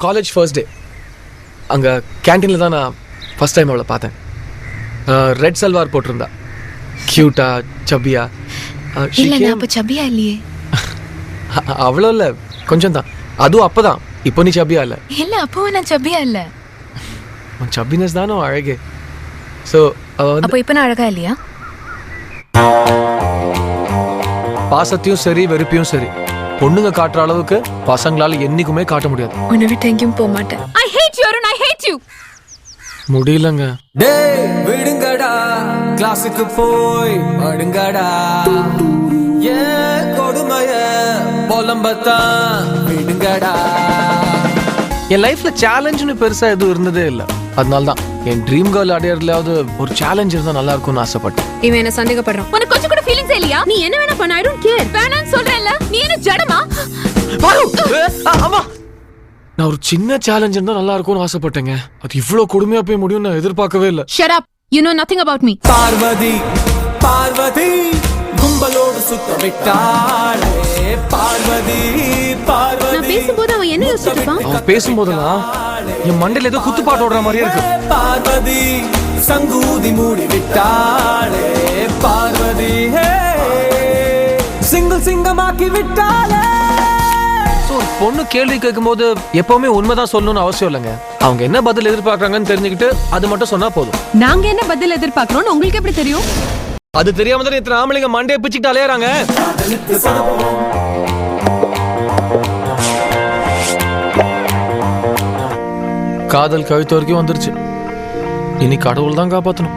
College first day அங்கே கேன்டீனில் தான் நான் ஃபர்ஸ்ட் டைம் அவளை பார்த்தேன். ரெட் சல்வார் போட்டிருந்தா, க்யூட்டா சப்பியா. இல்ல நான் அப்ப சப்பியா இல்லையே. அவ்வளோ இல்லை, கொஞ்சம் தான். அதுவும் அப்போதான். இப்போ நீ சப்பியா இல்லை. இல்ல அப்பவும் நான் சப்பியா இல்ல. சப்பினஸ் தானோ அழகே. ஸோ அப்போ இப்போ நான் அழகா இல்லையா? பாசத்தையும் சரி வெறுப்பையும் சரி பொண்ணுங்க காட்டுற அளவுக்கு பசங்களால என்னைக்குமே காட்ட முடியாது. உன்னை விட்டு எங்கேயும் போக மாட்டேன். I hate you Arun, I hate you. முடியலங்க. டேய் விடுங்கடா, கிளாஸுக்கு போய் படுங்கடா. ஏ கொடுமைய பொலம்பத்தான் விடுங்கடா. என் லைஃப்ல சேலஞ்சுன்னு பெருசா எதுவும் இருந்ததே இல்லை. அதனால்தான் என் ட்ரீம் கேர்ள் அடையறதுலாவது ஒரு சேலஞ்ச் இருந்தா நல்லா இருக்கும்னு ஆசைப்பட்டேன். இவன் என்ன சந்தேகப்படுறான். உனக்கு கொஞ்சம் கூட ஃபீலிங்ஸ் இல்லையா? நீ என்ன வேணா பண்ண, I don't care. வேணான்னு சொல்றேன்ல, நீ என்ன ஜடமா? ஆமா, நான் ஒரு சின்ன சேலஞ்ச் இருந்தா நல்லா இருக்கும்னு ஆசைப்பட்டேங்க. அது இவ்வளவு கொடுமையா போய் முடியும் நான் எதிர்பார்க்கவே இல்லை. Shut up, you know nothing about me. Parvati Parvati கும்பலோடு சுத்த விட்டாளே. பார்வதி பார்வதி. நான் பேசும்போது அவன் என்ன யோசிச்சுட்டு இருப்பான்? அவன் பேசும்போதெல்லாம் என் மண்டையில ஏதோ குத்துப்பாட்டு ஓடுற மாதிரியே இருக்கு. பார்வதி சங்கூதி மூடி விட்டாளே. பார்வதி சிங்கிள் சிங்கமாக்கி விட்டாளே. ஒரு பொண்ணு கேள்வி கேட்கும் போது எப்பவுமே உண்மைதான் சொல்லணும்னு அவசியம் இல்லைங்க. அவங்க என்ன பதில் எதிர்பார்க்கறாங்கன்னு தெரிஞ்சுக்கிட்டு அது மட்டும் சொன்னா போதும். நாங்க என்ன பதில் எதிர்பார்க்கறோம் உங்களுக்கு எப்படி தெரியும்? அது தெரியாம தான் இத்தனை ஆம்பளைங்க மண்டையை பிச்சுக்கிட்டு அலையறாங்க. காதல் கழுத்து வரைக்கும் வந்துருச்சு. இனி கடவுள் தான் காப்பாத்தணும்.